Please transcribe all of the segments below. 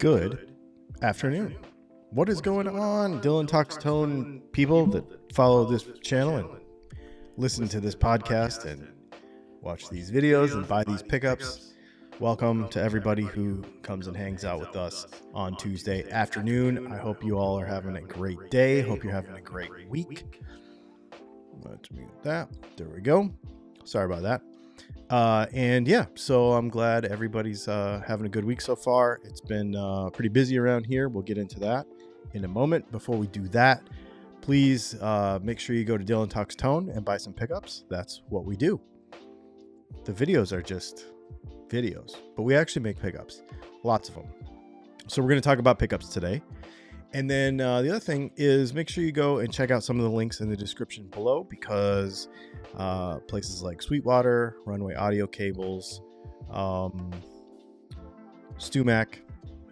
Good afternoon. What is going on, Dylan Talks Tone people that follow this channel and listen to this podcast and watch these videos and buy these pickups? Welcome to everybody who comes and hangs out with us on Tuesday afternoon. I hope you all are having a great day. Hope you're having a great week. Let's mute that. There we go. Sorry about that. And yeah, so I'm glad everybody's having a good week so far. It's been pretty busy around here. We'll get into that in a moment. Before we do that, please make sure you go to Dylan Talks Tone and buy some pickups. That's what we do. The videos are just videos, but we actually make pickups, lots of them. So we're going to talk about pickups today. And then the other thing is make sure you go and check out some of the links in the description below, because places like Sweetwater, Runway Audio Cables, StuMac,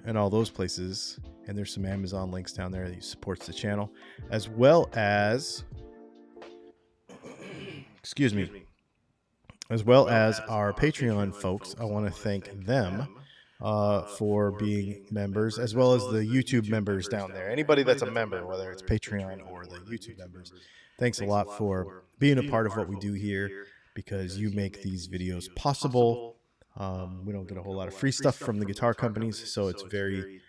and all those places. And there's some Amazon links down there that supports the channel, as well as, as well as our Patreon folks. I want to thank them for being members, as well as the YouTube members down there. Anybody that's a member, whether it's Patreon or the YouTube members, thanks a lot for being a part of what we do here, because you make these videos possible. We don't get a whole lot of free stuff from the guitar companies, so it's very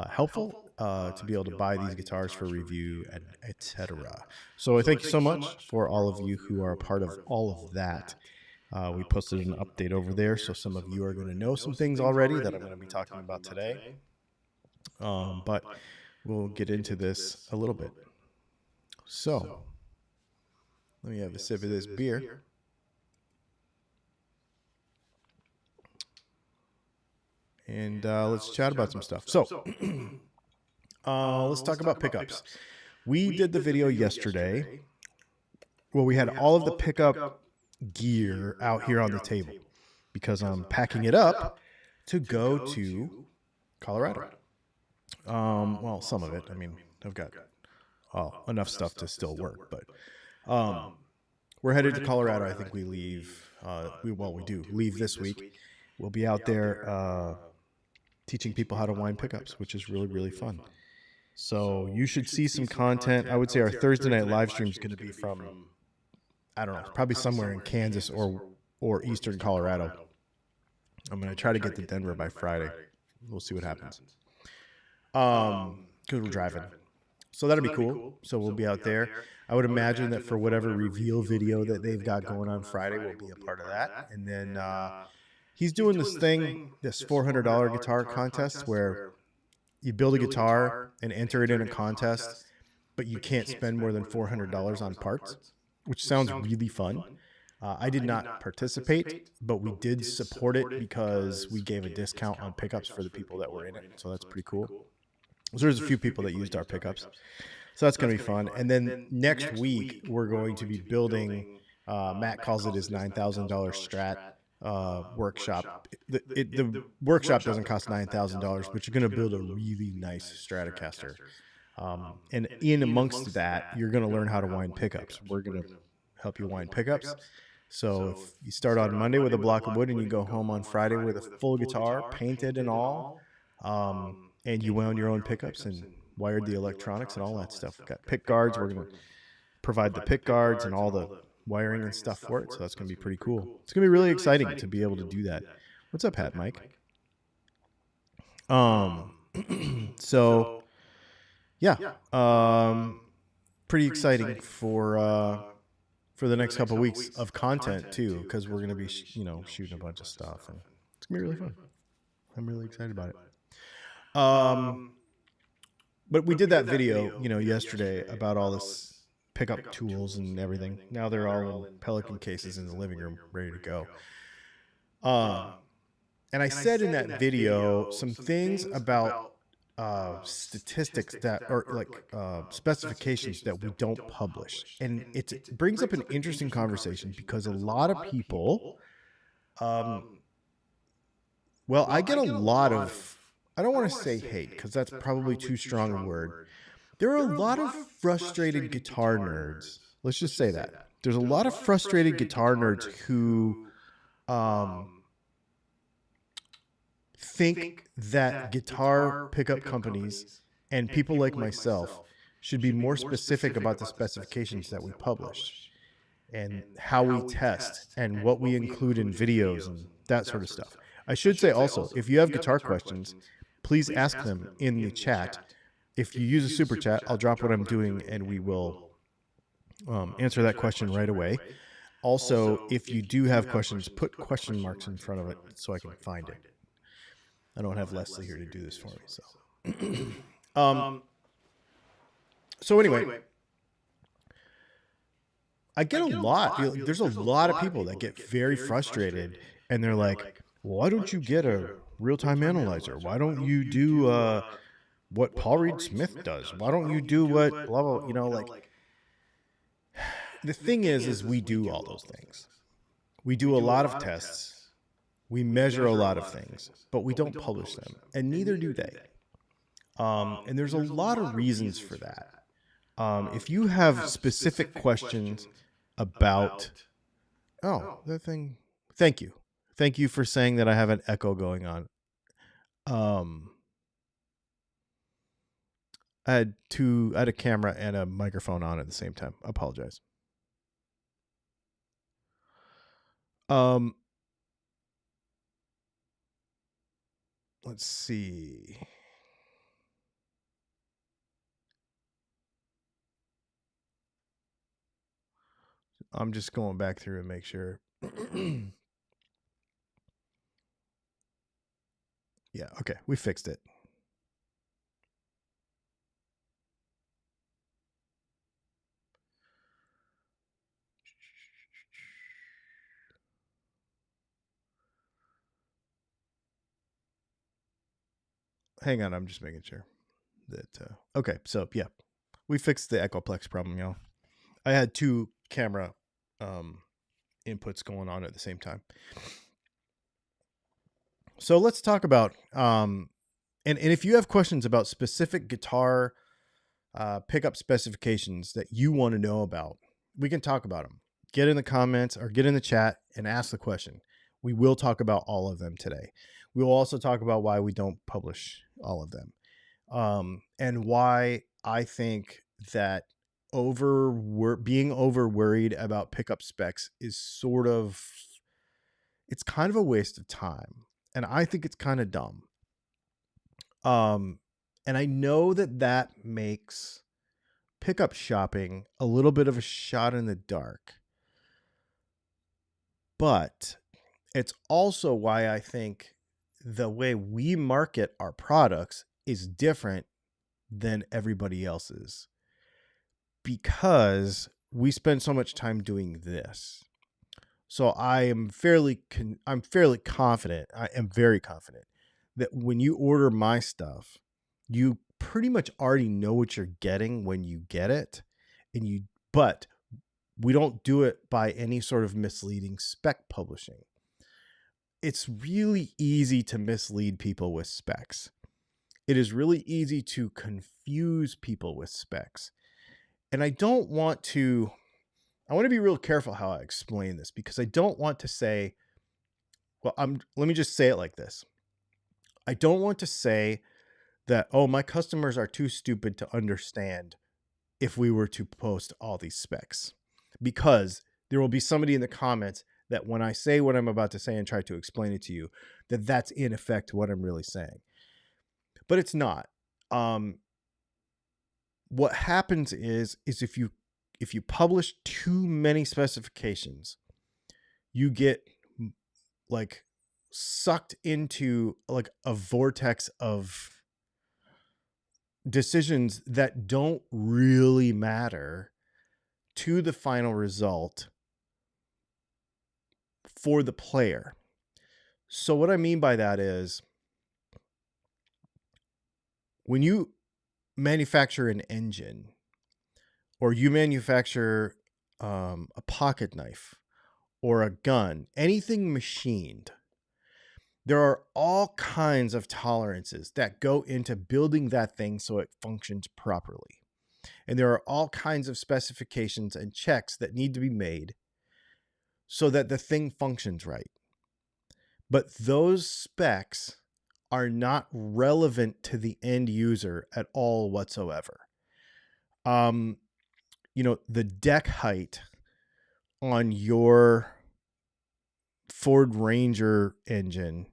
helpful to be able to buy these guitars for review, and etc. So I thank you so much for all of you who are a part of all of that. We posted an update over there, so some of you are going to know some things already that I'm going to be talking about today. But we'll get into this a little bit. So let me have a sip of this beer. And let's chat about some stuff. So let's talk about pickups. We did the video yesterday where we had all of the pickup gear out here on the table, because I'm packing it up to go to Colorado. Well, some of it. I mean, I've got enough stuff to still work, but we're headed to Colorado. I think we leave. We do leave this week. We'll be out there teaching people how to wind pickups, which is really, really fun. So you should see some content. I would say our Thursday night live stream is going to be from, I don't know, probably somewhere in Kansas or eastern Colorado. I'm going to try to get to Denver by Friday. We'll see what happens. Because we're driving. So that'll be cool. So we'll be out there. I would imagine that for whatever reveal video that they've got going on Friday, we'll be a part of that. And then he's doing this thing, this $400 guitar contest, where you build a guitar and enter it in a contest, but you can't spend more than $400 on parts, which sounds really fun. I did not participate, but we did support it because we gave a discount on pickups for the people that were in it. So that's pretty cool. So there's a few people that used our pickups. So that's going to be fun. And then next week, we're going to be building, Matt calls it his $9,000 Strat workshop. The workshop doesn't cost $9,000, but you're going to build a really nice Stratocaster. And in amongst that, you're going to learn how to wind pickups. We're going to help you wind pickups. So if you start on Monday with a block of wood and you go home on Friday with a full guitar, painted and all, and you wound your own pickups and wired the electronics and all that stuff. We've got pick guards. We're going to provide the pick guards and all the wiring and stuff for it. So that's going to be pretty cool. It's going to be really exciting to be able to do that. What's up, Hat Mike? So yeah, pretty exciting for the next couple of weeks of content too, because we're going to be, shooting a bunch of stuff, and it's going to be really fun. I'm really excited about it. But we did that video, yesterday about all this pickup tools and everything. Now they're all in Pelican cases in the living room, ready to go. And I said in that video some things about statistics that are like specifications that we don't publish, and it brings up an interesting conversation, because a lot of people, I get a lot of, I don't want to say hate, because that's probably too strong a word. There are a lot of frustrated guitar nerds. Let's just say that. There's a lot of frustrated guitar nerds who think that guitar pickup companies and people like myself should be more specific about the specifications that we publish and how we test and what we include in videos and that sort of stuff. I should say also, if you have guitar questions, please ask them in the chat. If you use a super chat, I'll drop what I'm doing and we will answer that question right away. Also, if you do have questions, put question marks in front of it so I can find it. I don't have Leslie here to do this for me. So anyway, I get a lot. There's a lot of people that get very frustrated and they're like, why don't you get a real-time analyzer? Why don't you do what Paul Reed Smith does? Why don't you do what blah, blah, you know, like the thing is we do all those things. We do a lot of tests. We measure a lot of things, but we don't publish them, and neither do they. And there's a lot of reasons for that. If you have specific questions about, that thing, thank you. Thank you for saying that I have an echo going on. I had a camera and a microphone on at the same time. I apologize. Let's see. I'm just going back through and make sure. Yeah, okay, we fixed it. Hang on, I'm just making sure that okay, so yeah, we fixed the Echoplex problem, y'all. I had two camera inputs going on at the same time. So let's talk about and if you have questions about specific guitar pickup specifications that you want to know about, we can talk about them. Get in the comments or get in the chat and ask the question. We will talk about all of them today. We will also talk about why we don't publish all of them, and why I think that being over worried about pickup specs is it's kind of a waste of time, and I think it's kind of dumb. And I know that makes pickup shopping a little bit of a shot in the dark, but it's also why I think the way we market our products is different than everybody else's, because we spend so much time doing this. So I'm fairly confident. I am very confident that when you order my stuff, you pretty much already know what you're getting when you get it, but we don't do it by any sort of misleading spec publishing. It's really easy to mislead people with specs. It is really easy to confuse people with specs. And I want to be real careful how I explain this, because I don't want to say, let me just say it like this. I don't want to say that, my customers are too stupid to understand if we were to post all these specs, because there will be somebody in the comments that when I say what I'm about to say and try to explain it to you, that's in effect what I'm really saying. But it's not. What happens is if you publish too many specifications, you get like sucked into like a vortex of decisions that don't really matter to the final result for the player. So what I mean by that is, when you manufacture an engine, or you manufacture a pocket knife or a gun, anything machined, there are all kinds of tolerances that go into building that thing so it functions properly. And there are all kinds of specifications and checks that need to be made so that the thing functions right. But those specs are not relevant to the end user at all whatsoever. The deck height on your Ford Ranger engine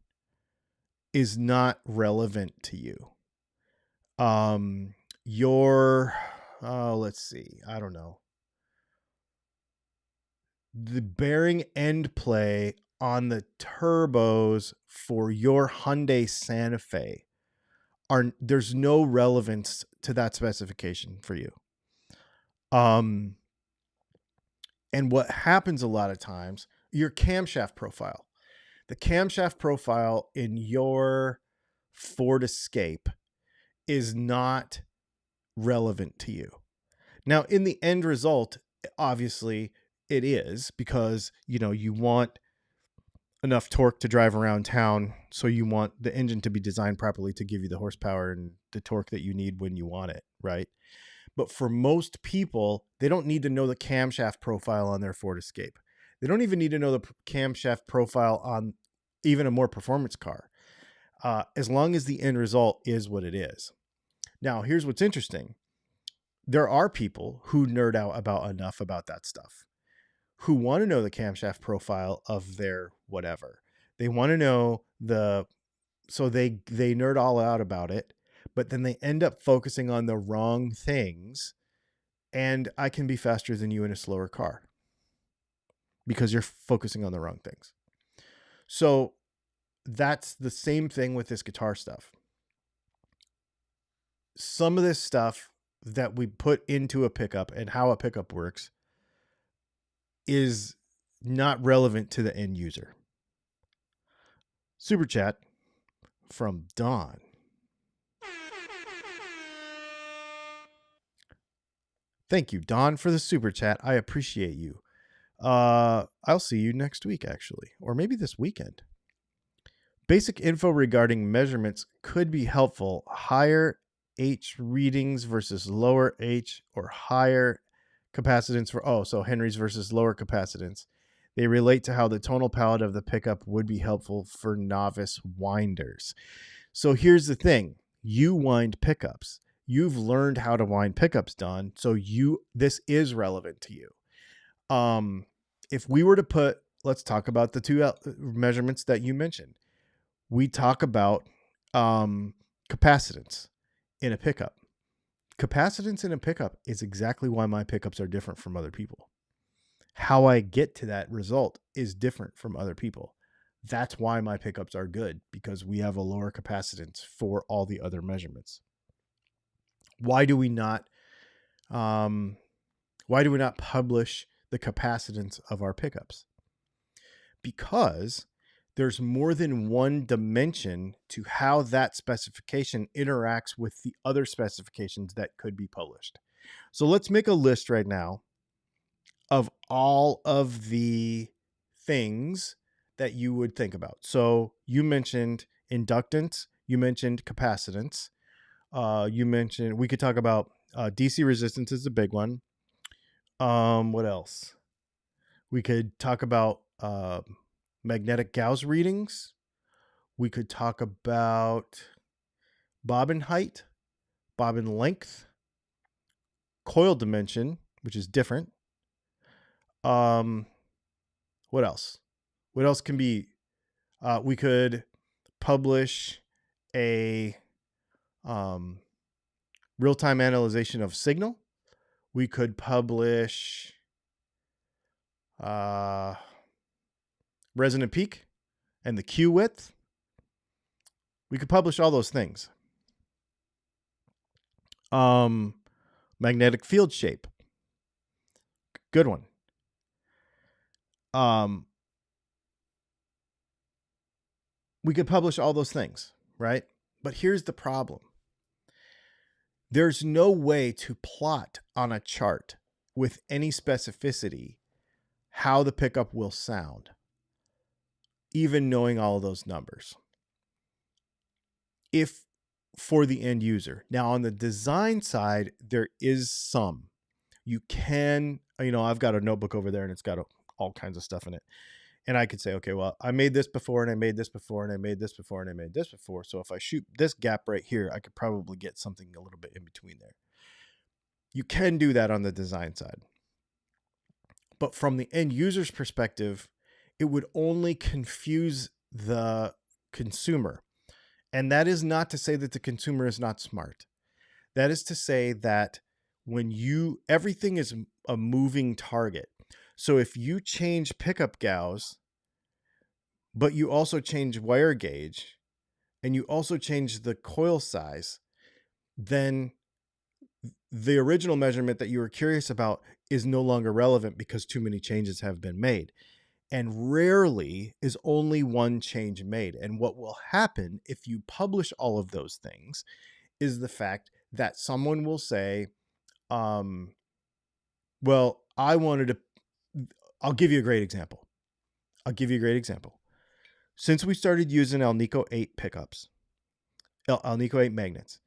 is not relevant to you. Let's see, I don't know. The bearing end play on the turbos for your Hyundai Santa Fe there's no relevance to that specification for you. And what happens a lot of times, your camshaft profile. The camshaft profile in your Ford Escape is not relevant to you. Now, in the end result, obviously it is, because you want enough torque to drive around town, so you want the engine to be designed properly to give you the horsepower and the torque that you need when you want it, right? But for most people, they don't need to know the camshaft profile on their Ford Escape. They don't even need to know the camshaft profile on even a more performance car, as long as the end result is what it is. Now, here's what's interesting. There are people who nerd out enough about that stuff, who want to know the camshaft profile of their whatever. They want to know so they nerd all out about it, but then they end up focusing on the wrong things. And I can be faster than you in a slower car because you're focusing on the wrong things. So that's the same thing with this guitar stuff. Some of this stuff that we put into a pickup and how a pickup works is not relevant to the end user. Super chat from Don. Thank you, Don, for the super chat. I appreciate you. I'll see you next week, actually, or maybe this weekend. Basic info regarding measurements could be helpful. Higher H readings versus lower H, or higher capacitance so Henry's versus lower capacitance. They relate to how the tonal palette of the pickup would be helpful for novice winders. So here's the thing. You wind pickups. You've learned how to wind pickups, Don. So this is relevant to you. If we were to let's talk about the two measurements that you mentioned. We talk about capacitance in a pickup. Capacitance in a pickup is exactly why my pickups are different from other people. How I get to that result is different from other people. That's why my pickups are good, because we have a lower capacitance for all the other measurements. Why do we not publish the capacitance of our pickups? Because there's more than one dimension to how that specification interacts with the other specifications that could be published. So let's make a list right now of all of the things that you would think about. So you mentioned inductance, you mentioned capacitance, we could talk about DC resistance is a big one. What else? We could talk about magnetic Gauss readings. We could talk about bobbin height, bobbin length, coil dimension, which is different. What else? What else can be? We could publish a real-time analyzation of signal. We could publish resonant peak and the Q width. We could publish all those things. Magnetic field shape. Good one. We could publish all those things, right? But here's the problem. There's no way to plot on a chart with any specificity how the pickup will sound, even knowing all of those numbers, if for the end user. Now, on the design side, there is some. You can, I've got a notebook over there and it's got all kinds of stuff in it. And I could say, okay, well, I made this before and I made this before and I made this before and I made this before. So if I shoot this gap right here, I could probably get something a little bit in between there. You can do that on the design side. But from the end user's perspective, it would only confuse the consumer. And that is not to say that the consumer is not smart. That is to say that everything is a moving target. So if you change pickup gauge, but you also change wire gauge, and you also change the coil size, then the original measurement that you were curious about is no longer relevant because too many changes have been made. And rarely is only one change made. And what will happen if you publish all of those things is the fact that someone will say, well, I'll give you a great example. Since we started using Alnico 8 pickups, Alnico 8 magnets,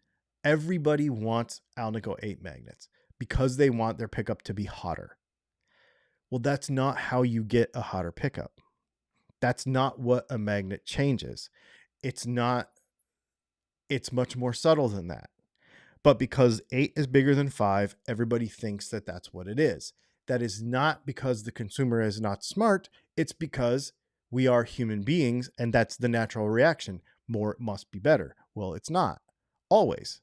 everybody wants Alnico 8 magnets because they want their pickup to be hotter. Well, that's not how you get a hotter pickup. That's not what a magnet changes. It's much more subtle than that. But because 8 is bigger than 5, everybody thinks that that's what it is. That is not because the consumer is not smart. It's because we are human beings, and that's the natural reaction. More must be better. Well, it's not always,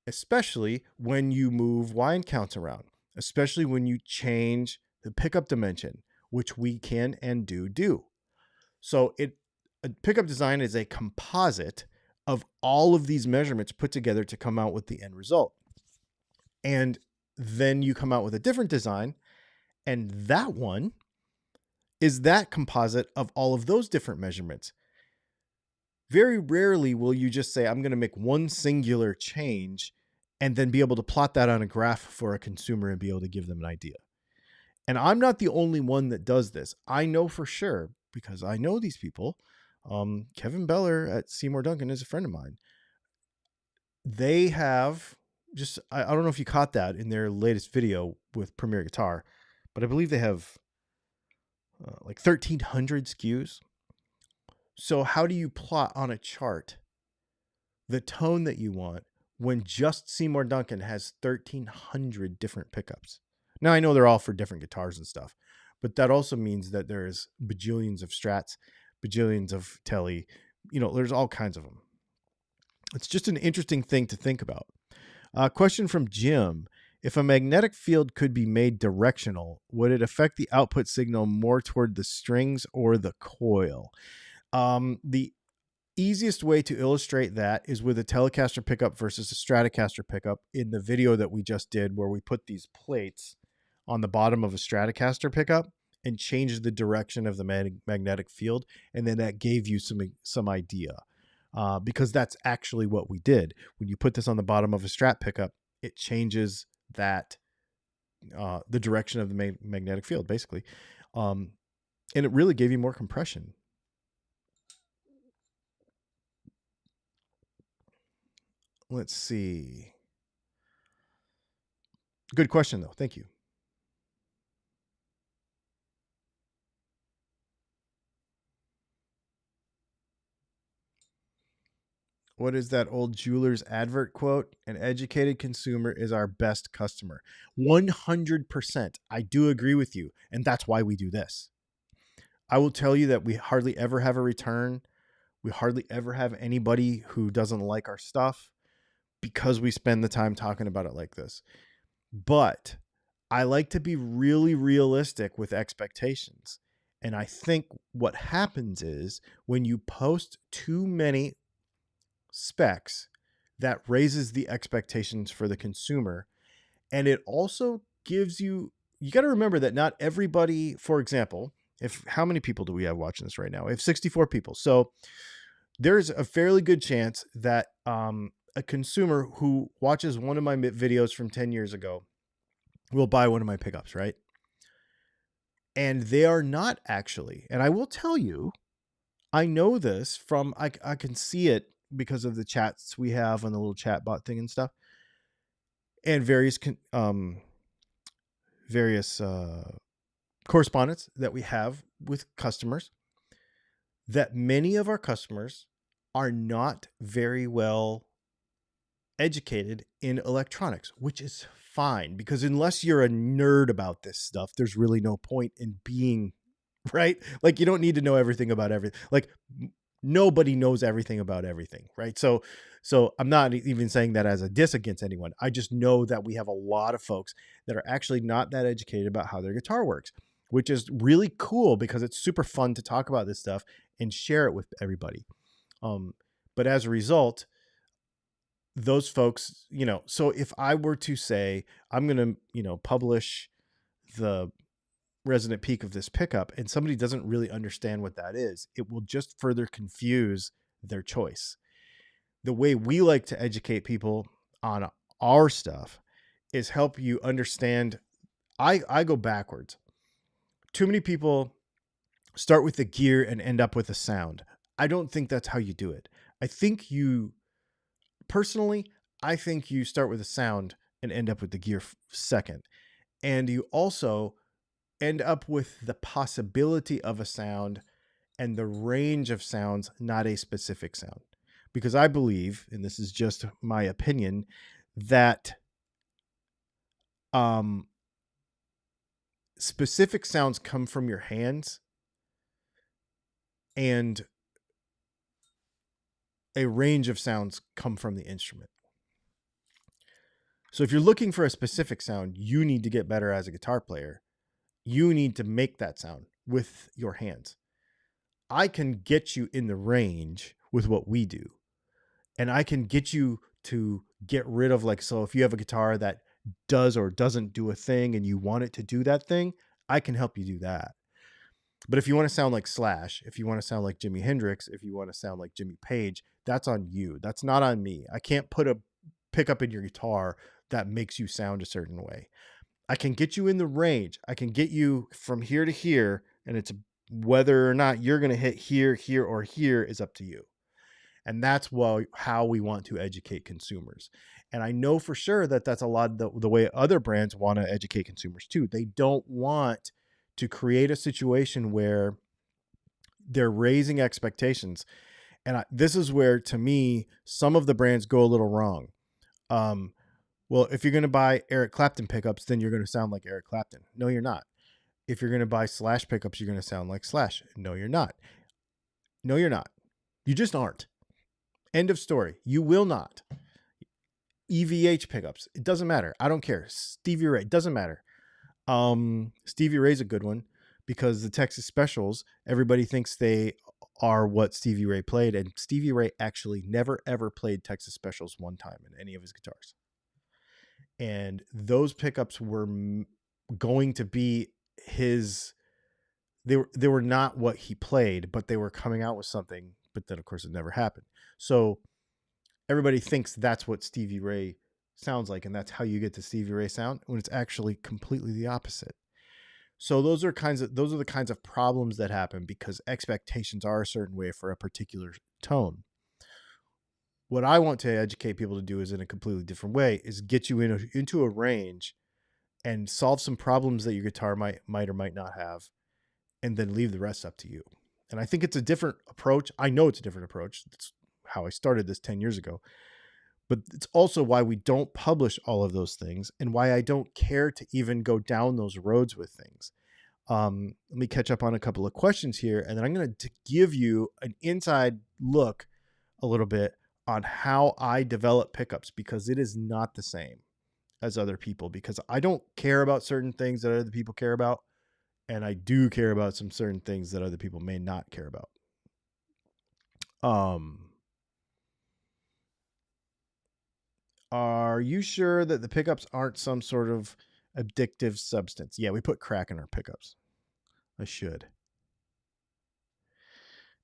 especially when you move line counts around, especially when you change the pickup dimension, which we can and do. So a pickup design is a composite of all of these measurements put together to come out with the end result. And then you come out with a different design, and that one is that composite of all of those different measurements. Very rarely will you just say, I'm going to make one singular change and then be able to plot that on a graph for a consumer and be able to give them an idea. And I'm not the only one that does this. I know for sure because I know these people. Kevin Beller at Seymour Duncan is a friend of mine. They have I don't know if you caught that in their latest video with Premier Guitar, but I believe they have like 1,300 SKUs. So how do you plot on a chart the tone that you want when just Seymour Duncan has 1,300 different pickups? Now, I know they're all for different guitars and stuff, but that also means that there's bajillions of Strats, bajillions of Tele, there's all kinds of them. It's just an interesting thing to think about. Question from Jim. If a magnetic field could be made directional, would it affect the output signal more toward the strings or the coil? The easiest way to illustrate that is with a Telecaster pickup versus a Stratocaster pickup in the video that we just did, where we put these plates on the bottom of a Stratocaster pickup and changed the direction of the magnetic field. And then that gave you some idea. Because that's actually what we did. When you put this on the bottom of a Strat pickup, it changes that the direction of the magnetic field, basically. And it really gave you more compression. Let's see. Good question, though. Thank you. What is that old jeweler's advert quote? An educated consumer is our best customer. 100%. I do agree with you. And that's why we do this. I will tell you that we hardly ever have a return. We hardly ever have anybody who doesn't like our stuff because we spend the time talking about it like this. But I like to be really realistic with expectations. And I think what happens is when you post too many specs, that raises the expectations for the consumer. And it also gives you got to remember that not everybody, for example, how many people do we have watching this right now? We have 64 people. So there's a fairly good chance that a consumer who watches one of my videos from 10 years ago will buy one of my pickups, right? And they are not actually, and I will tell you, I know this from, I can see it because of the chats we have on the little chat bot thing and stuff, and various correspondence that we have with customers that many of our customers are not very well educated in electronics, which is fine because unless you're a nerd about this stuff, there's really no point in being right. Like you don't need to know everything about everything. Like nobody knows everything about everything, right? So I'm not even saying that as a diss against anyone. I just know that we have a lot of folks that are actually not that educated about how their guitar works, which is really cool because it's super fun to talk about this stuff and share it with everybody. But as a result, those folks, so if I were to say I'm going to, publish the resonant peak of this pickup and somebody doesn't really understand what that is, it will just further confuse their choice. The way we like to educate people on our stuff is help you understand. I go backwards. Too many people start with the gear and end up with a sound. I don't think that's how you do it. Personally, I think you start with a sound and end up with the gear second. And you also end up with the possibility of a sound and the range of sounds, not a specific sound. Because I believe, and this is just my opinion, that specific sounds come from your hands and a range of sounds come from the instrument. So if you're looking for a specific sound, you need to get better as a guitar player. You need to make that sound with your hands. I can get you in the range with what we do. And I can get you to get rid of so if you have a guitar that does or doesn't do a thing and you want it to do that thing, I can help you do that. But if you want to sound like Slash, if you want to sound like Jimi Hendrix, if you want to sound like Jimmy Page, that's on you. That's not on me. I can't put a pickup in your guitar that makes you sound a certain way. I can get you in the range. I can get you from here to here, and it's whether or not you're going to hit here, here, or here is up to you. And that's how we want to educate consumers. And I know for sure that that's a lot of the way other brands want to educate consumers too. They don't want to create a situation where they're raising expectations. And this is where, to me, some of the brands go a little wrong. Well, if you're going to buy Eric Clapton pickups, then you're going to sound like Eric Clapton. No, you're not. If you're going to buy Slash pickups, you're going to sound like Slash. No, you're not. No, you're not. You just aren't. End of story. You will not. EVH pickups. It doesn't matter. I don't care. Stevie Ray. It doesn't matter. Stevie Ray's a good one because the Texas Specials, everybody thinks they are what Stevie Ray played. And Stevie Ray actually never, ever played Texas Specials one time in any of his guitars. And those pickups were going to be they were not what he played, but they were coming out with something. But then, of course, it never happened. So everybody thinks that's what Stevie Ray sounds like, and that's how you get the Stevie Ray sound, when it's actually completely the opposite. So those are the kinds of problems that happen because expectations are a certain way for a particular tone. What I want to educate people to do is in a completely different way, is get you into a range and solve some problems that your guitar might or might not have, and then leave the rest up to you. And I think it's a different approach. I know it's a different approach. That's how I started this 10 years ago. But it's also why we don't publish all of those things and why I don't care to even go down those roads with things. Let me catch up on a couple of questions here, and then I'm going to give you an inside look a little bit on how I develop pickups, because it is not the same as other people, because I don't care about certain things that other people care about. And I do care about some certain things that other people may not care about. Are you sure that the pickups aren't some sort of addictive substance? Yeah, we put crack in our pickups. I should.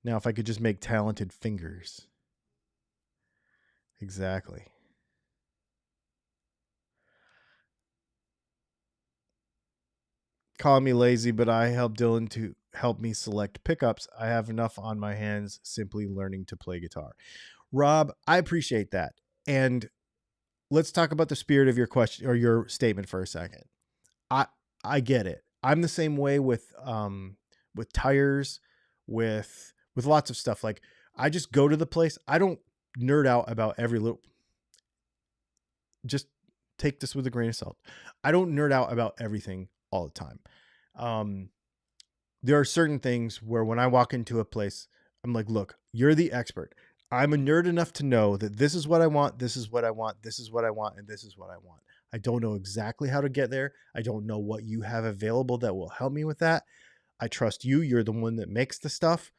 Now, if I could just make talented fingers. Exactly. Call me lazy, but I help Dylan to help me select pickups. I have enough on my hands simply learning to play guitar. Rob, I appreciate that. And let's talk about the spirit of your question or your statement for a second. I get it. I'm the same way with tires, with lots of stuff. Like, I just go to the place. I don't nerd out about every little, just take this with a grain of salt. I don't nerd out about everything all the time. There are certain things where when I walk into a place, I'm like, look, you're the expert. I'm a nerd enough to know that this is what I want, this is what I want, this is what I want, and this is what I want. I don't know exactly how to get there. I don't know what you have available that will help me with that. I trust you. You're the one that makes the stuff,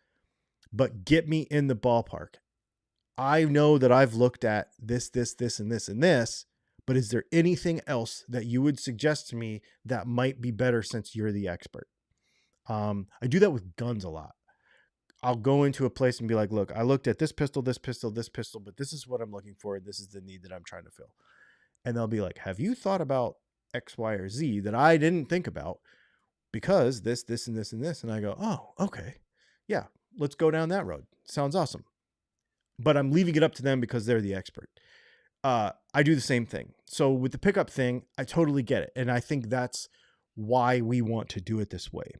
but get me in the ballpark. I know that I've looked at this, and this, but is there anything else that you would suggest to me that might be better since you're the expert? I do that with guns a lot. I'll go into a place and be like, look, I looked at this pistol, but this is what I'm looking for. This is the need that I'm trying to fill. And they'll be like, have you thought about X, Y, or Z that I didn't think about? Because this, and this, and this. And I go, oh, okay. Yeah, let's go down that road. Sounds awesome. But I'm leaving it up to them because they're the expert. I do the same thing. So with the pickup thing, I totally get it. And I think that's why we want to do it this way.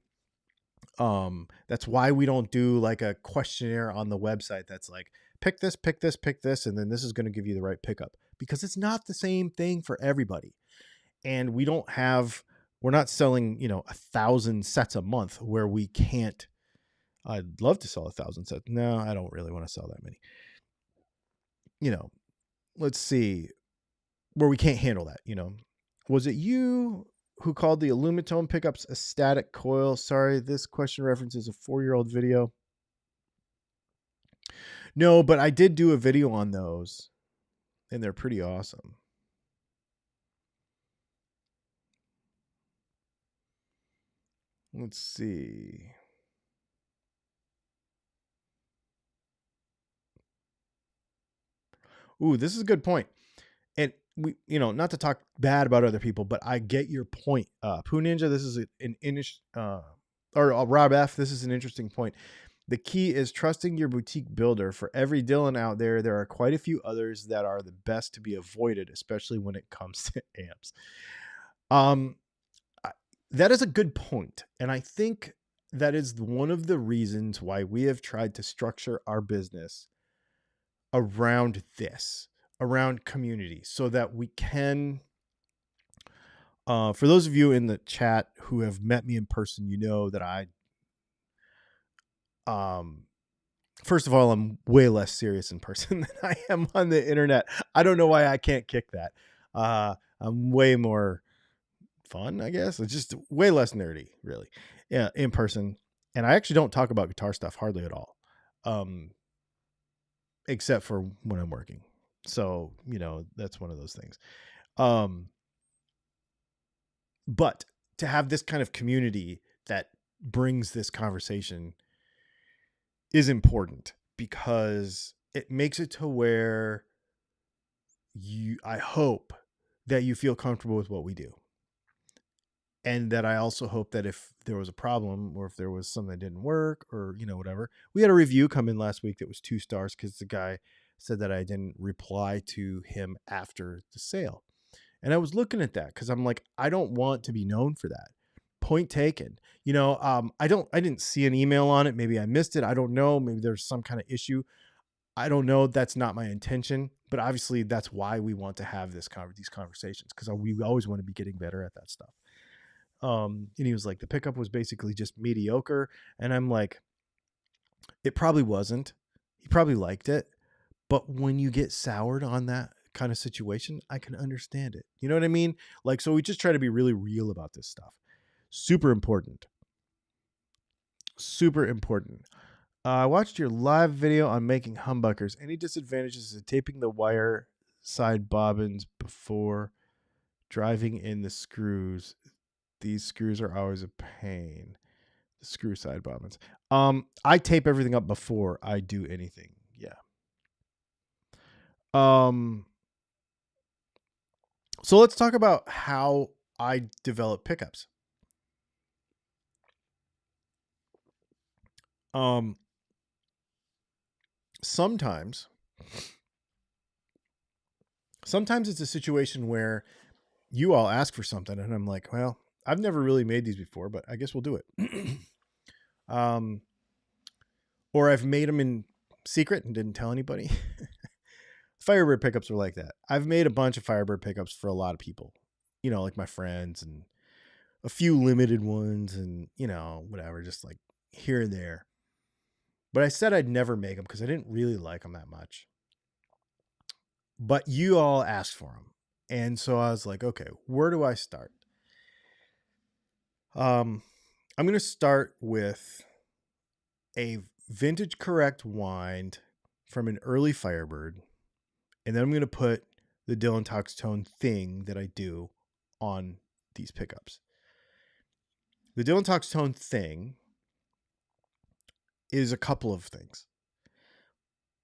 That's why we don't do like a questionnaire on the website that's like, pick this, and then this is going to give you the right pickup, because it's not the same thing for everybody. And we're not selling, 1,000 sets a month where we can't. I'd love to sell 1,000 sets. No, I don't really want to sell that many. Let's see, where we can't handle that. Was it you who called the Alumitone pickups a static coil? Sorry, this question references a 4-year-old video. No, but I did do a video on those, and they're pretty awesome. Let's see. Ooh, this is a good point. And we, not to talk bad about other people, but I get your point. Pooh Ninja, this is or Rob F, this is an interesting point. The key is trusting your boutique builder. For every Dylan out there, there are quite a few others that are the best to be avoided, especially when it comes to amps. That is a good point. And I think that is one of the reasons why we have tried to structure our business around this, around community, so that we can, for those of you in the chat who have met me in person, you know that first of all, I'm way less serious in person than I am on the internet. I don't know why I can't kick that. I'm way more fun, I guess. It's just way less nerdy, really, in person. And I actually don't talk about guitar stuff hardly at all, except for when I'm working. So, that's one of those things. But to have this kind of community that brings this conversation is important, because it makes it to where I hope that you feel comfortable with what we do. And that I also hope that if there was a problem, or if there was something that didn't work, or, whatever. We had a review come in last week that was 2 stars because the guy said that I didn't reply to him after the sale. And I was looking at that because I'm like, I don't want to be known for that. Point taken. I didn't see an email on it. Maybe I missed it. I don't know. Maybe there's some kind of issue. I don't know. That's not my intention. But obviously that's why we want to have these conversations, because we always want to be getting better at that stuff. And he was like, the pickup was basically just mediocre. And I'm like, it probably wasn't. He probably liked it. But when you get soured on that kind of situation, I can understand it. You know what I mean? Like, so we just try to be really real about this stuff. Super important. Super important. I watched your live video on making humbuckers. Any disadvantages to taping the wire side bobbins before driving in the screws? These screws are always a pain. The screw side bobbins. I tape everything up before I do anything. Yeah. So let's talk about how I develop pickups. Sometimes it's a situation where you all ask for something and I'm like, well, I've never really made these before, but I guess we'll do it. Or I've made them in secret and didn't tell anybody. Firebird pickups are like that. I've made a bunch of Firebird pickups for a lot of people, like my friends, and a few limited ones, and whatever, just like here and there. But I said I'd never make them because I didn't really like them that much. But you all asked for them. And so I was like, okay, where do I start? I'm going to start with a vintage correct wind from an early Firebird. And then I'm going to put the Dylan Talks Tone thing that I do on these pickups. The Dylan Talks Tone thing is a couple of things.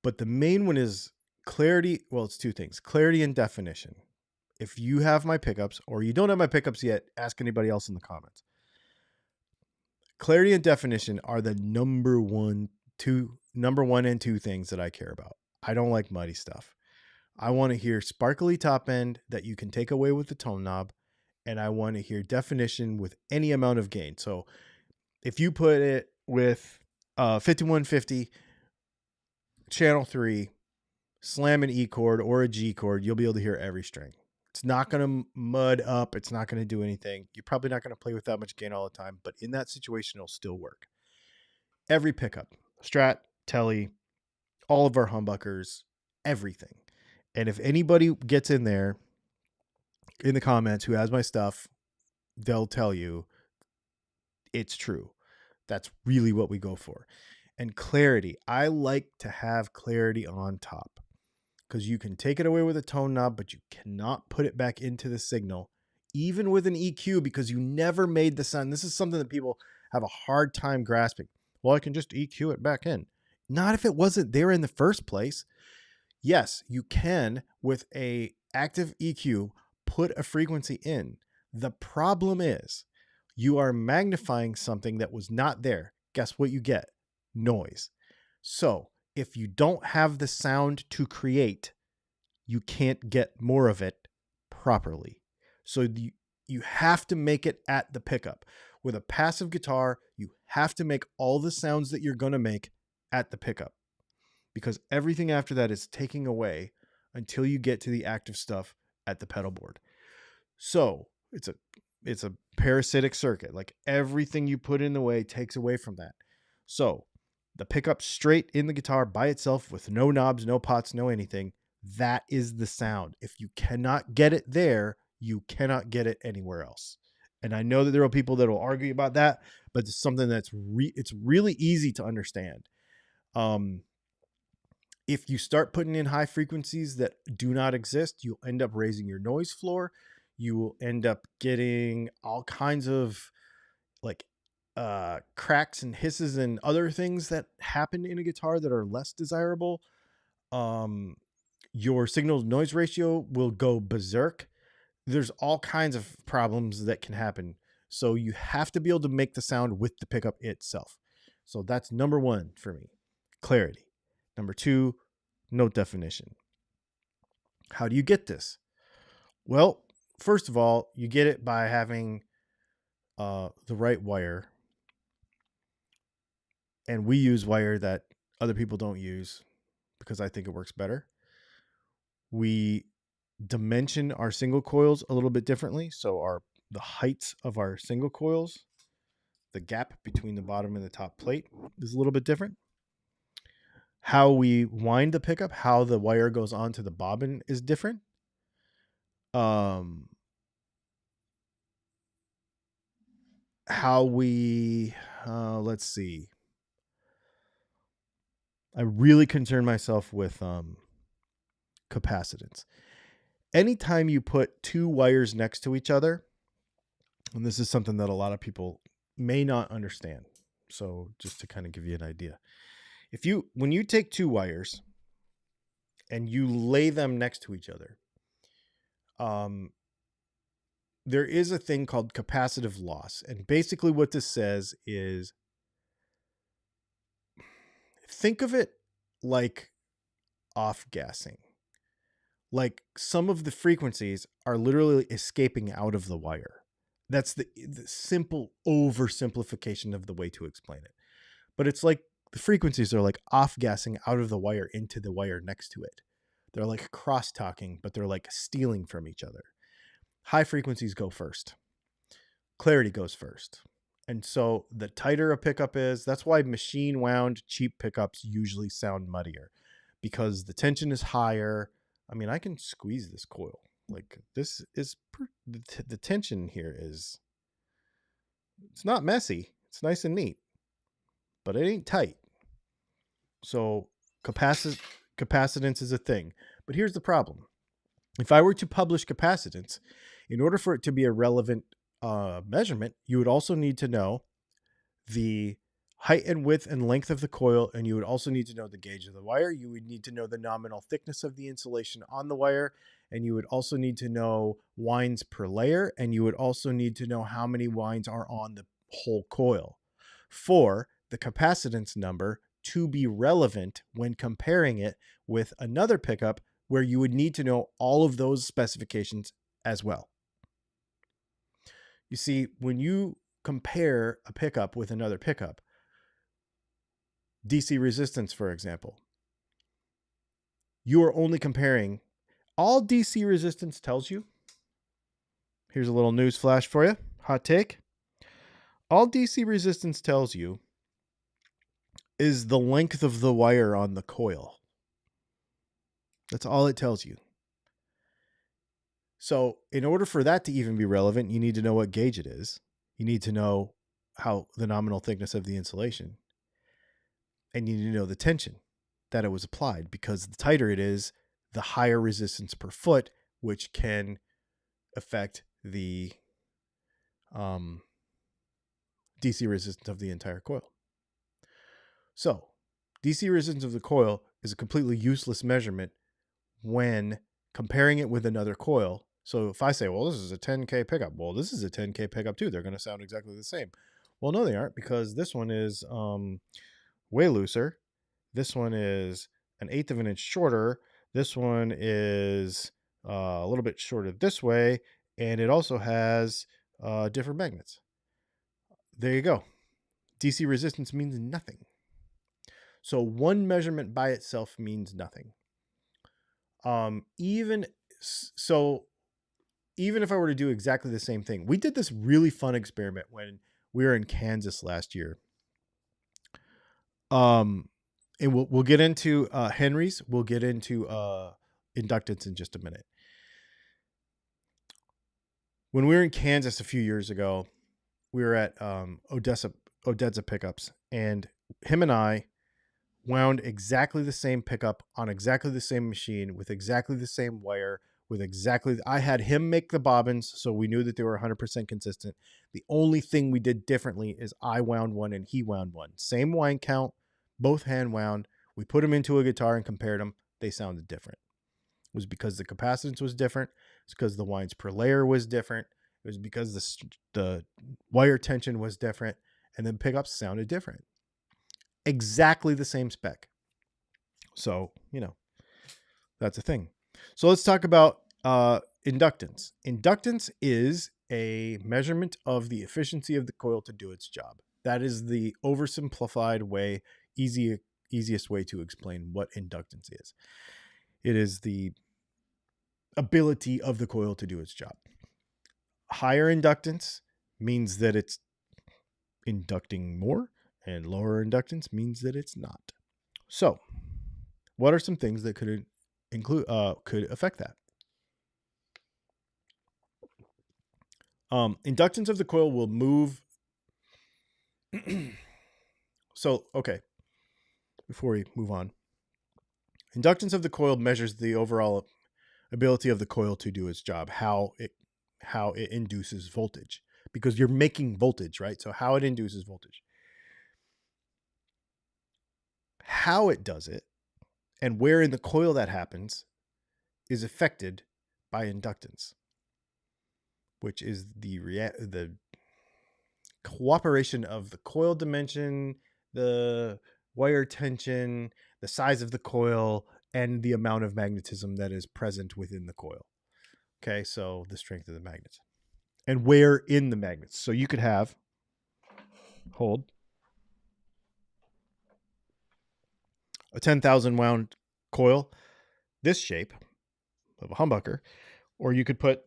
But the main one is clarity. Well, it's two things: clarity and definition. If you have my pickups or you don't have my pickups yet, ask anybody else in the comments. Clarity and definition are the number one and two things that I care about. I don't like muddy stuff. I want to hear sparkly top end that you can take away with the tone knob, and I want to hear definition with any amount of gain. So if you put it with 5150 channel 3, slam an E chord or a G chord, you'll be able to hear every string. It's not going to mud up. It's not going to do anything. You're probably not going to play with that much gain all the time, but in that situation, it'll still work. Every pickup, Strat, Telly, all of our humbuckers, everything. And if anybody gets in there in the comments who has my stuff, they'll tell you it's true. That's really what we go for. And clarity. I like to have clarity on top because you can take it away with a tone knob, but you cannot put it back into the signal, even with an EQ, because you never made the sound. This is something that people have a hard time grasping. Well, I can just EQ it back in. Not if it wasn't there in the first place. Yes, you can, with a active EQ, put a frequency in. The problem is you are magnifying something that was not there. Guess what you get? Noise. So if you don't have the sound to create, you can't get more of it properly. So you have to make it at the pickup. With a passive guitar, you have to make all the sounds that you're going to make at the pickup, because everything after that is taking away until you get to the active stuff at the pedal board. So it's a parasitic circuit. Like everything you put in the way takes away from that. So the pickup straight in the guitar by itself with no knobs, no pots, no anything, that is the sound. If you cannot get it there, you cannot get it anywhere else. And I know that there are people that will argue about that, but it's something that's it's really easy to understand. If you start putting in high frequencies that do not exist, you'll end up raising your noise floor. You will end up getting all kinds of like cracks and hisses and other things that happen in a guitar that are less desirable. Your signal noise ratio will go berserk. There's all kinds of problems that can happen. So you have to be able to make the sound with the pickup itself. So that's number one for me, clarity. Number two, note definition. How do you get this? Well, first of all, you get it by having the right wire. And we use wire that other people don't use because I think it works better. We dimension our single coils a little bit differently. So the heights of our single coils, the gap between the bottom and the top plate is a little bit different. How we wind the pickup, how the wire goes onto the bobbin is different. How we, let's see. I really concern myself with capacitance. Anytime you put two wires next to each other, and this is something that a lot of people may not understand. So just to kind of give you an idea. When you take two wires and you lay them next to each other, there is a thing called capacitive loss. And basically what this says is, think of it like off-gassing. Like some of the frequencies are literally escaping out of the wire. That's the simple oversimplification of the way to explain it. But it's like the frequencies are like off gassing out of the wire into the wire next to it. They're like cross talking, but they're like stealing from each other. High frequencies go first. Clarity goes first. And so the tighter a pickup is, that's why machine wound cheap pickups usually sound muddier, because the tension is higher. I mean, I can squeeze this coil. Like this is the tension here is, it's not messy. It's nice and neat, but it ain't tight. So capacitance is a thing. But here's the problem. If I were to publish capacitance, in order for it to be a relevant measurement, you would also need to know the height and width and length of the coil, and you would also need to know the gauge of the wire. You would need to know the nominal thickness of the insulation on the wire, and you would also need to know winds per layer, and you would also need to know how many winds are on the whole coil for the capacitance number to be relevant when comparing it with another pickup, where you would need to know all of those specifications as well. You see, when you compare a pickup with another pickup, DC resistance, for example, you are only comparing all DC resistance tells you. Here's a little news flash for you. Hot take. All DC resistance tells you is the length of the wire on the coil. That's all it tells you. So in order for that to even be relevant, you need to know what gauge it is. You need to know how the nominal thickness of the insulation. And you need to know the tension that it was applied, because the tighter it is, the higher resistance per foot, which can affect the DC resistance of the entire coil. So DC resistance of the coil is a completely useless measurement when comparing it with another coil. So if I say, well, this is a 10K pickup, well, this is a 10K pickup too, they're going to sound exactly the same. Well, no, they aren't, because this one is way looser. This one is an 1/8 of an inch shorter. This one is a little bit shorter this way, and it also has different magnets. There you go. DC resistance means nothing. So one measurement by itself means nothing. Even if I were to do exactly the same thing, we did this really fun experiment when we were in Kansas last year. And we'll get into Henry's. We'll get into inductance in just a minute. When we were in Kansas a few years ago, we were at Odessa Pickups, and him and I wound exactly the same pickup on exactly the same machine with exactly the same wire, with exactly. I had him make the bobbins, so we knew that they were 100% consistent. The only thing we did differently is I wound one and he wound one. Same wind count, both hand wound. We put them into a guitar and compared them. They sounded different. It was because the capacitance was different. It's because the winds per layer was different. It was because the wire tension was different, and then pickups sounded different. Exactly the same spec. So, that's a thing. So let's talk about inductance. Inductance is a measurement of the efficiency of the coil to do its job. That is the oversimplified way, easiest way to explain what inductance is. It is the ability of the coil to do its job. Higher inductance means that it's inducting more, and lower inductance means that it's not. So, what are some things that could affect that? Inductance of the coil will move. So, okay, before we move on, inductance of the coil measures the overall ability of the coil to do its job, how it induces voltage, because you're making voltage, right? So how it induces voltage. How it does it and where in the coil that happens is affected by inductance, which is the cooperation of the coil dimension, the wire tension, the size of the coil, and the amount of magnetism that is present within the coil. Okay, so the strength of the magnets. and where in the magnets. So you could have, hold, a 10,000 wound coil, this shape of a humbucker, or you could put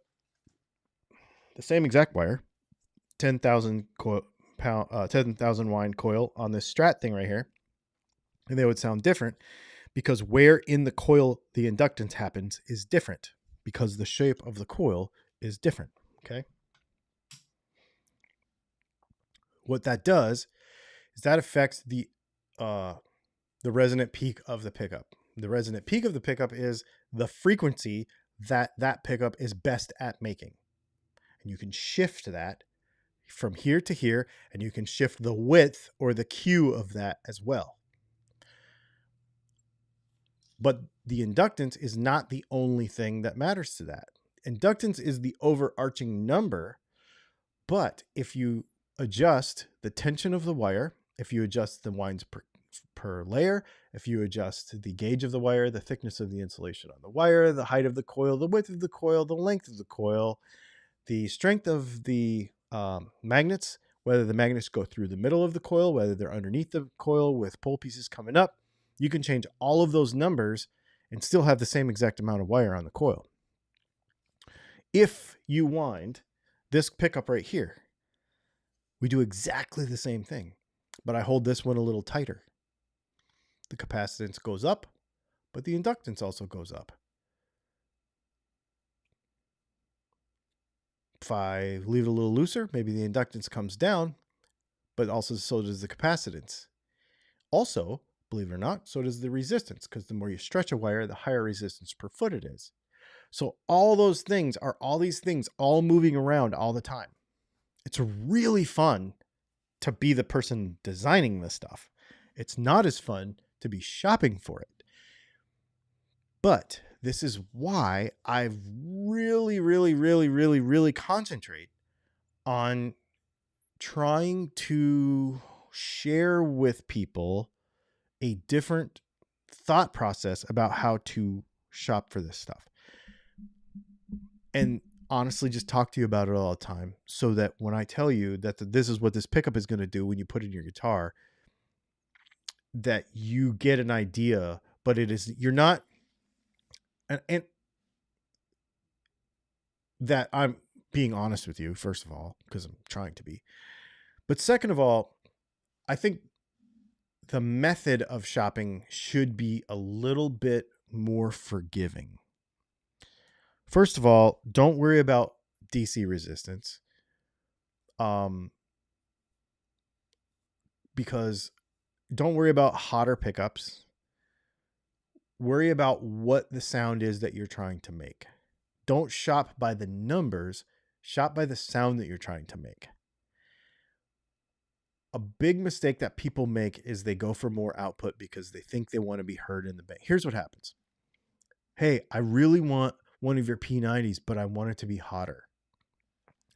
the same exact wire, 10,000 10,000 wind coil on this Strat thing right here, and they would sound different because where in the coil the inductance happens is different because the shape of the coil is different. Okay. What that does is that affects the resonant peak of the pickup. The resonant peak of the pickup is the frequency that pickup is best at making. And you can shift that from here to here, and you can shift the width or the Q of that as well. But the inductance is not the only thing that matters to that. Inductance is the overarching number, but if you adjust the tension of the wire, if you adjust the winds per layer, if you adjust the gauge of the wire, the thickness of the insulation on the wire, the height of the coil, the width of the coil, the length of the coil, the strength of the magnets, whether the magnets go through the middle of the coil, whether they're underneath the coil with pole pieces coming up, you can change all of those numbers and still have the same exact amount of wire on the coil. If you wind this pickup right here, we do exactly the same thing, but I hold this one a little tighter. The capacitance goes up, but the inductance also goes up. If I leave it a little looser, maybe the inductance comes down, but also so does the capacitance. Also, believe it or not, so does the resistance, because the more you stretch a wire, the higher resistance per foot it is. So all those things are all these things all moving around all the time. It's really fun to be the person designing this stuff. It's not as fun to be shopping for it. But this is why I really concentrate on trying to share with people a different thought process about how to shop for this stuff. And honestly, just talk to you about it all the time so that when I tell you that this is what this pickup is going to do when you put it in your guitar, that you get an idea, but you're not, and that I'm being honest with you, first of all, because I'm trying to be. But second of all, I think the method of shopping should be a little bit more forgiving. First of all, don't worry about DC resistance. Because don't worry about hotter pickups. Worry about what the sound is that you're trying to make. Don't shop by the numbers, shop by the sound that you're trying to make. A big mistake that people make is they go for more output because they think they want to be heard in the band. Here's what happens. Hey, I really want one of your P90s, but I want it to be hotter.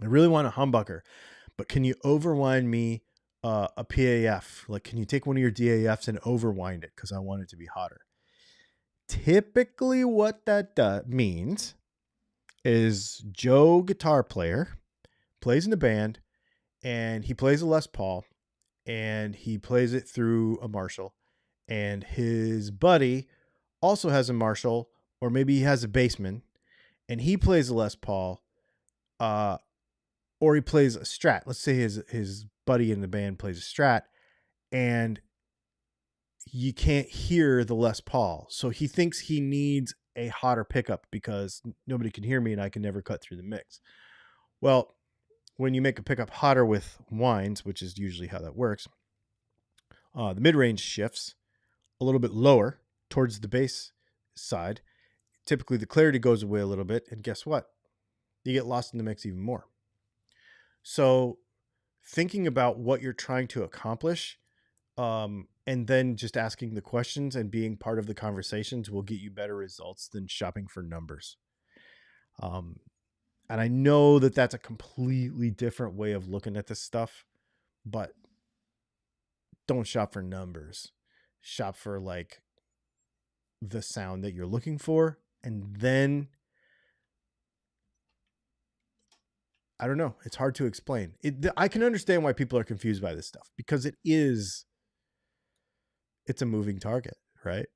I really want a humbucker, but can you overwind me a PAF? Like, can you take one of your DAFs and overwind it because I want it to be hotter? Typically what that means is Joe, guitar player, plays in a band, and he plays a Les Paul, and he plays it through a Marshall, and his buddy also has a Marshall, or maybe he has a Bassman, and he plays a Les Paul, or he plays a Strat. Let's say his buddy in the band plays a Strat, and you can't hear the Les Paul. So he thinks he needs a hotter pickup because nobody can hear me and I can never cut through the mix. Well, when you make a pickup hotter with winds, which is usually how that works, the mid-range shifts a little bit lower towards the bass side. Typically the clarity goes away a little bit, and guess what? You get lost in the mix even more. So thinking about what you're trying to accomplish, and then just asking the questions and being part of the conversations will get you better results than shopping for numbers. And I know that that's a completely different way of looking at this stuff, but don't shop for numbers. Shop for like the sound that you're looking for. And then I don't know. It's hard to explain. I can understand why people are confused by this stuff because it's a moving target, right?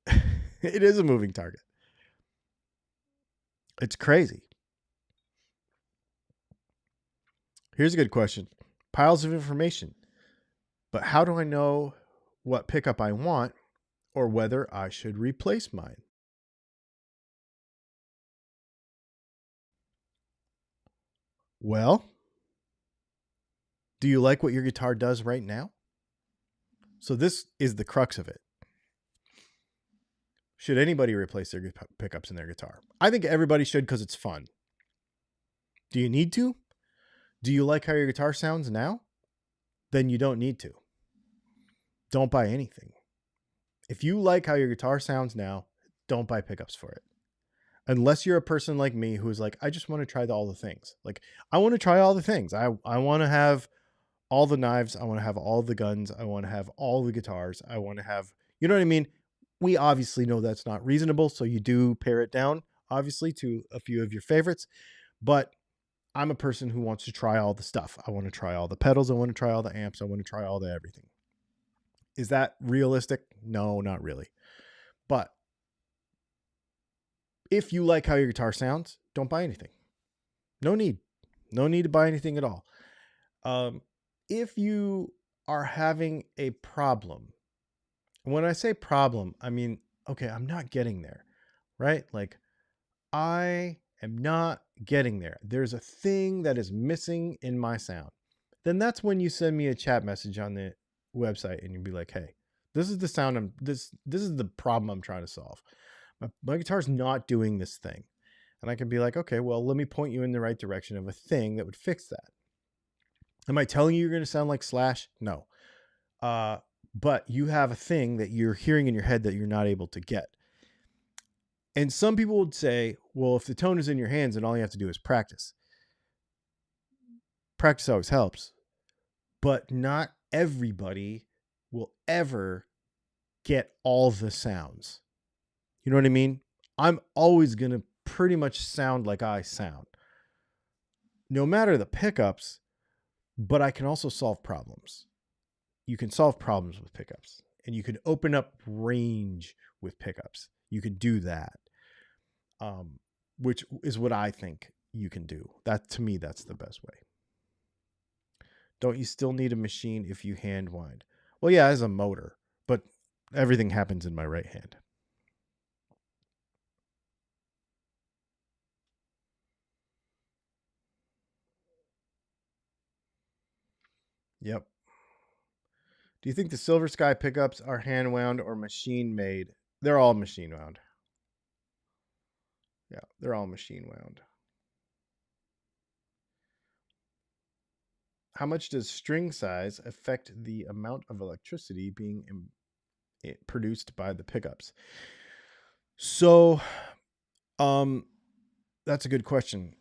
It is a moving target. It's crazy. Here's a good question. Piles of information. But how do I know what pickup I want or whether I should replace mine? Well, do you like what your guitar does right now? So this is the crux of it. Should anybody replace their pickups in their guitar? I think everybody should because it's fun. Do you need to? Do you like how your guitar sounds now? Then you don't need to. Don't buy anything. If you like how your guitar sounds now, don't buy pickups for it. Unless you're a person like me who's like, I just want to try all the things. Like, I want to try all the things. I want to have all the knives. I want to have all the guns. I want to have all the guitars. I want to have, you know what I mean? We obviously know that's not reasonable. So you do pare it down, obviously, to a few of your favorites. But I'm a person who wants to try all the stuff. I want to try all the pedals. I want to try all the amps. I want to try all the everything. Is that realistic? No, not really. But if you like how your guitar sounds, don't buy anything. No need. No need to buy anything at all. If you are having a problem, when I say problem, I mean, okay, I'm not getting there, right? Like, I am not getting there. There's a thing that is missing in my sound. Then that's when you send me a chat message on the website and you'd be like, hey, this is the sound this is the problem I'm trying to solve. My guitar's not doing this thing. And I can be like, okay, well, let me point you in the right direction of a thing that would fix that. Am I telling you you're going to sound like Slash? No. But you have a thing that you're hearing in your head that you're not able to get. And some people would say, well, if the tone is in your hands, then all you have to do is practice. Practice always helps. But not everybody will ever get all the sounds. You know what I mean? I'm always going to pretty much sound like I sound. No matter the pickups, but I can also solve problems. You can solve problems with pickups. And you can open up range with pickups. You could do that. Which is what I think you can do. That, to me, that's the best way. Don't you still need a machine if you hand wind? Well, yeah, as a motor, but everything happens in my right hand. Yep. Do you think the Silver Sky pickups are hand wound or machine made? They're all machine wound. Yeah, they're all machine wound. How much does string size affect the amount of electricity being produced by the pickups? So, that's a good question.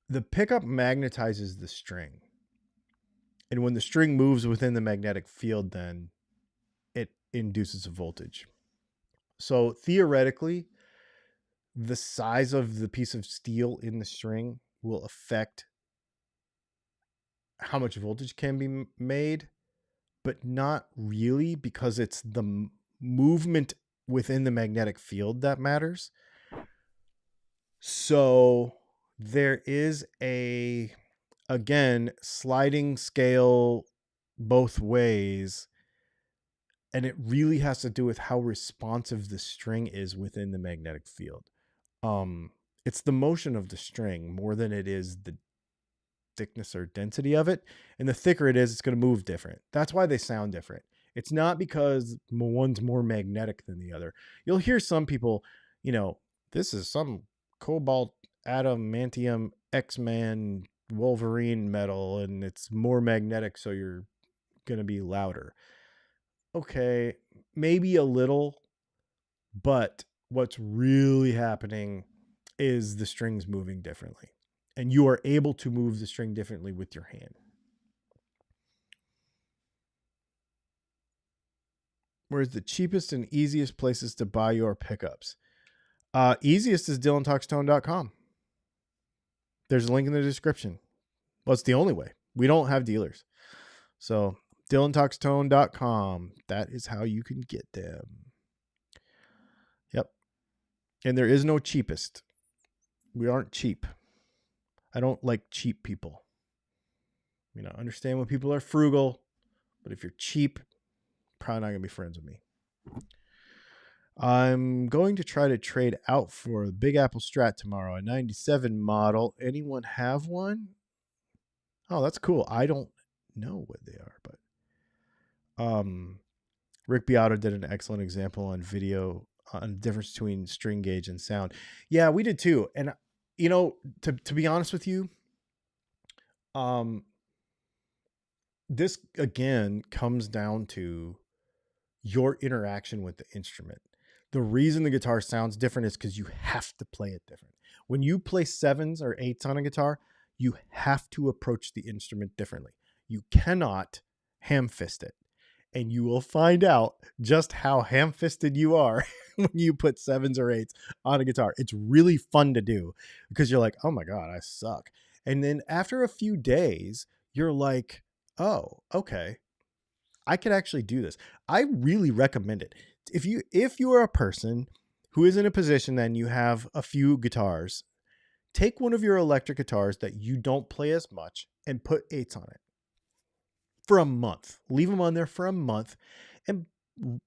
The pickup magnetizes the string. And when the string moves within the magnetic field, then it induces a voltage. So theoretically, the size of the piece of steel in the string will affect how much voltage can be made, but not really, because it's the movement within the magnetic field that matters. So there is again, sliding scale both ways. And it really has to do with how responsive the string is within the magnetic field. It's the motion of the string more than it is the thickness or density of it. And the thicker it is, it's going to move different. That's why they sound different. It's not because one's more magnetic than the other. You'll hear some people, this is some cobalt, adamantium, X-Man, Wolverine metal, and it's more magnetic, so you're going to be louder. Okay, maybe a little, but what's really happening is the strings moving differently. And you are able to move the string differently with your hand. Where's the cheapest and easiest places to buy your pickups? Easiest is DylanTalksTone.com. There's a link in the description. Well, it's the only way. We don't have dealers. So DylanTalksTone.com. That is how you can get them. Yep. And there is no cheapest. We aren't cheap. I don't like cheap people. You know, understand when people are frugal, but if you're cheap, probably not going to be friends with me. I'm going to try to trade out for the Big Apple Strat tomorrow, a 97 model. Anyone have one? Oh, that's cool. I don't know what they are, but Rick Beato did an excellent example on video on the difference between string gauge and sound. Yeah, we did too. And you know, to be honest with you, this again comes down to your interaction with the instrument. The reason the guitar sounds different is because you have to play it different. When you play 7s or 8s on a guitar, you have to approach the instrument differently. You cannot ham-fist it. And you will find out just how ham-fisted you are when you put 7s or 8s on a guitar. It's really fun to do because you're like, oh my God, I suck. And then after a few days, you're like, oh, okay, I could actually do this. I really recommend it. If you are a person who is in a position and you have a few guitars, take one of your electric guitars that you don't play as much and put 8s on it for a month. Leave them on there for a month and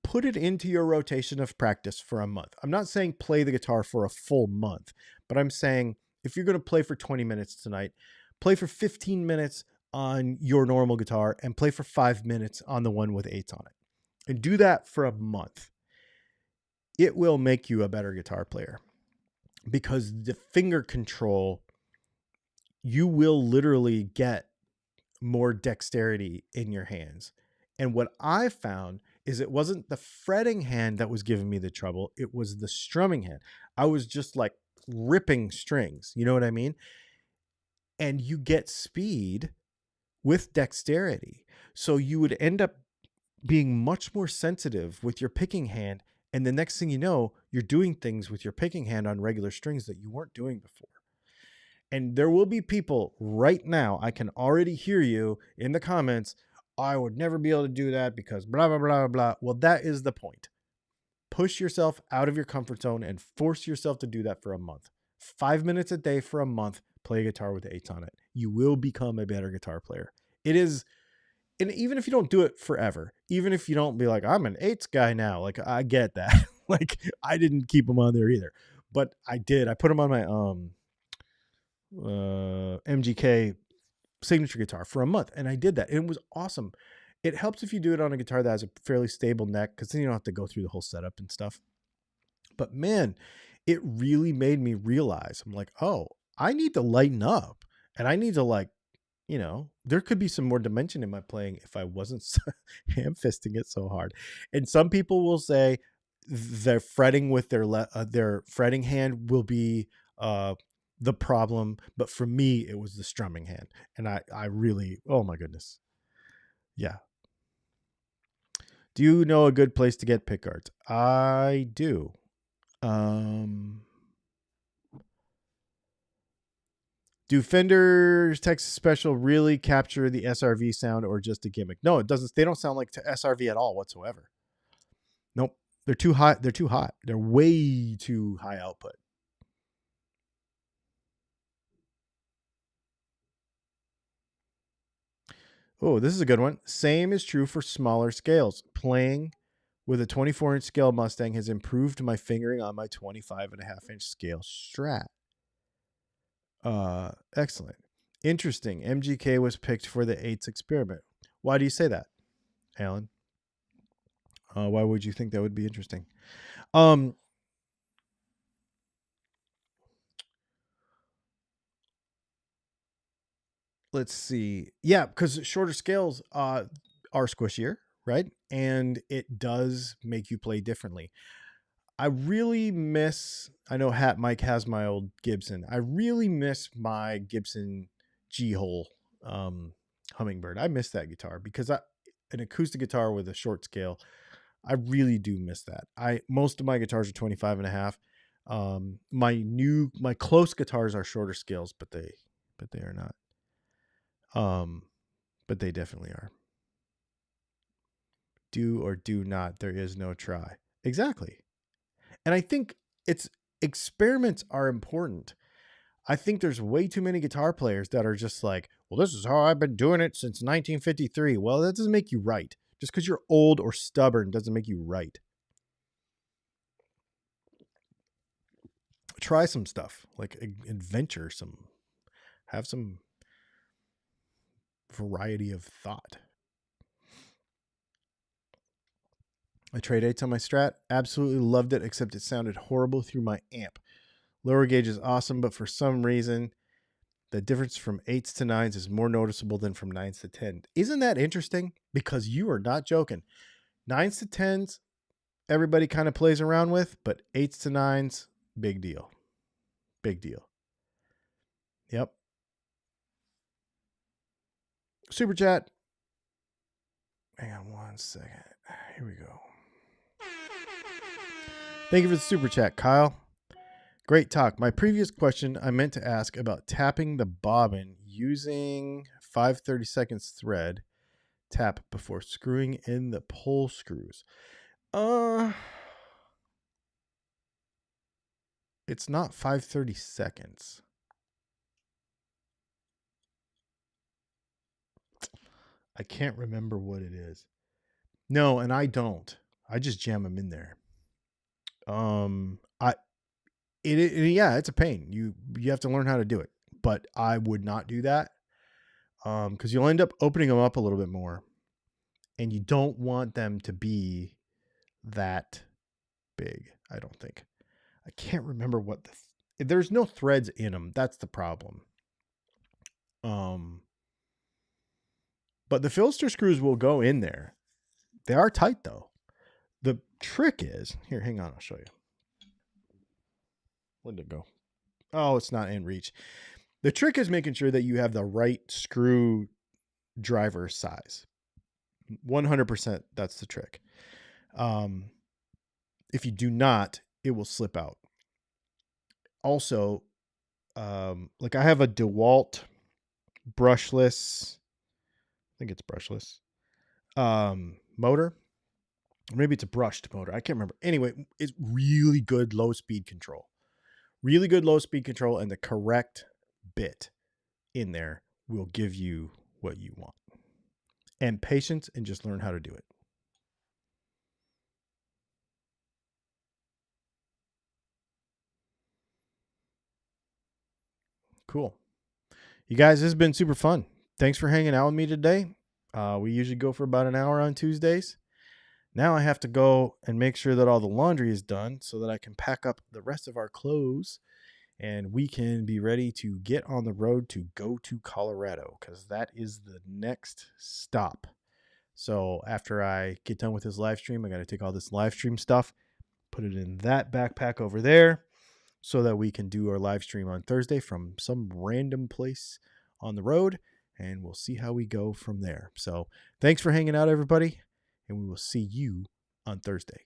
put it into your rotation of practice for a month. I'm not saying play the guitar for a full month, but I'm saying if you're going to play for 20 minutes tonight, play for 15 minutes on your normal guitar and play for 5 minutes on the one with 8s on it. And do that for a month. It will make you a better guitar player because the finger control, you will literally get more dexterity in your hands. And what I found is it wasn't the fretting hand that was giving me the trouble. It was the strumming hand. I was just like ripping strings. You know what I mean? And you get speed with dexterity. So you would end up being much more sensitive with your picking hand. And the next thing you know, you're doing things with your picking hand on regular strings that you weren't doing before. And there will be people right now, I can already hear you in the comments, I would never be able to do that because blah, blah, blah, blah. Well, that is the point. Push yourself out of your comfort zone and force yourself to do that for a month. 5 minutes a day for a month, play a guitar with 8s on it. You will become a better guitar player. It is, and even if you don't do it forever, even if you don't be like, I'm an 8s guy now, like I get that. Like I didn't keep them on there either, but I did. I put them on my MGK signature guitar for a month, and I did that. And it was awesome. It helps if you do it on a guitar that has a fairly stable neck because then you don't have to go through the whole setup and stuff. But man, it really made me realize, I'm like, oh, I need to lighten up, and I need to, like, you know, there could be some more dimension in my playing if I wasn't ham-fisting it so hard. And some people will say their fretting with their fretting hand will be the problem, but for me it was the strumming hand. And I really, oh my goodness, yeah. Do you know a good place to get pickguards? I do. Do Fender's Texas Special really capture the SRV sound or just a gimmick? No, it doesn't. They don't sound like SRV at all whatsoever. Nope. They're too hot. They're too hot. They're way too high output. Oh, this is a good one. Same is true for smaller scales. Playing with a 24-inch scale Mustang has improved my fingering on my 25.5-inch scale Strat. Excellent. Interesting. MGK was picked for the 8s experiment. Why do you say that, Alan? Why would you think that would be interesting? Let's see. Yeah, because shorter scales are squishier, right? And it does make you play differently. I really miss, I know Hat Mike has my old Gibson. I really miss my Gibson G-hole Hummingbird. I miss that guitar because an acoustic guitar with a short scale, I really do miss that. Most of my guitars are 25.5. My close guitars are shorter scales, but but they are not. But they definitely are. Do or do not. There is no try. Exactly. And I think experiments are important. I think there's way too many guitar players that are just like, well, this is how I've been doing it since 1953. Well, that doesn't make you right. Just because you're old or stubborn doesn't make you right. Try some stuff, like adventure, have some variety of thought. I trade 8s on my Strat. Absolutely loved it, except it sounded horrible through my amp. Lower gauge is awesome, but for some reason, the difference from 8s to 9s is more noticeable than from 9s to 10s. Isn't that interesting? Because you are not joking. 9s to 10s, everybody kind of plays around with, but 8s to 9s, big deal. Big deal. Yep. Super chat. Hang on 1 second. Here we go. Thank you for the super chat, Kyle. Great talk. My previous question, I meant to ask about tapping the bobbin using 5/32 thread tap before screwing in the pull screws. It's not 5/32. I can't remember what it is. No, and I don't. I just jam them in there. Yeah, it's a pain. You have to learn how to do it, but I would not do that. Because you'll end up opening them up a little bit more, and you don't want them to be that big. I don't think. I can't remember what there's no threads in them. That's the problem. But the filter screws will go in there. They are tight though. The trick is here. Hang on, I'll show you. Where'd it go? Oh, it's not in reach. The trick is making sure that you have the right screw driver size. 100%. That's the trick. If you do not, it will slip out. Also, like I have a DeWalt brushless, I think it's brushless, motor. Maybe it's a brushed motor. I can't remember. Anyway, it's really good low speed control. Really good low speed control, and the correct bit in there will give you what you want. And patience, and just learn how to do it. Cool. You guys, this has been super fun. Thanks for hanging out with me today. We usually go for about an hour on Tuesdays. Now I have to go and make sure that all the laundry is done so that I can pack up the rest of our clothes and we can be ready to get on the road to go to Colorado, because that is the next stop. So after I get done with this live stream, I got to take all this live stream stuff, put it in that backpack over there so that we can do our live stream on Thursday from some random place on the road, and we'll see how we go from there. So thanks for hanging out, everybody, and we will see you on Thursday.